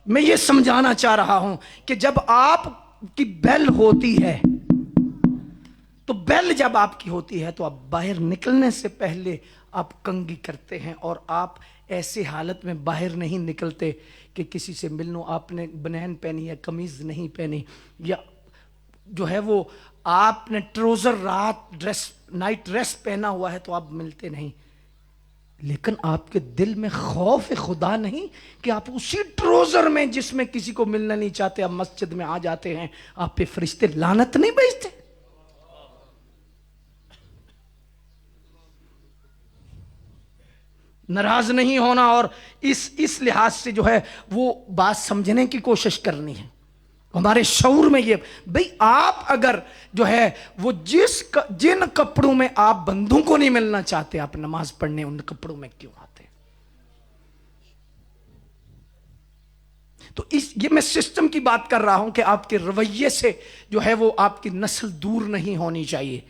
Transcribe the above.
میں یہ سمجھانا چاہ رہا ہوں کہ جب آپ کی بیل ہوتی ہے تو بیل جب آپ کی ہوتی ہے تو آپ باہر نکلنے سے پہلے آپ کنگھی کرتے ہیں، اور آپ ایسے حالت میں باہر نہیں نکلتے کہ کسی سے ملنو، آپ نے بنین پہنی ہے، قمیض نہیں پہنی، یا جو ہے وہ آپ نے ٹروزر رات ڈریس نائٹ ڈریس پہنا ہوا ہے تو آپ ملتے نہیں. لیکن آپ کے دل میں خوف خدا نہیں کہ آپ اسی ٹروزر میں جس میں کسی کو ملنا نہیں چاہتے آپ مسجد میں آ جاتے ہیں، آپ پہ فرشتے لعنت نہیں بھیجتے؟ ناراض نہیں ہونا، اور اس لحاظ سے جو ہے وہ بات سمجھنے کی کوشش کرنی ہے. ہمارے شعور میں یہ بھئی آپ اگر جو ہے وہ جن کپڑوں میں آپ بندوں کو نہیں ملنا چاہتے، آپ نماز پڑھنے ان کپڑوں میں کیوں آتے؟ تو یہ میں سسٹم کی بات کر رہا ہوں کہ آپ کے رویے سے جو ہے وہ آپ کی نسل دور نہیں ہونی چاہیے.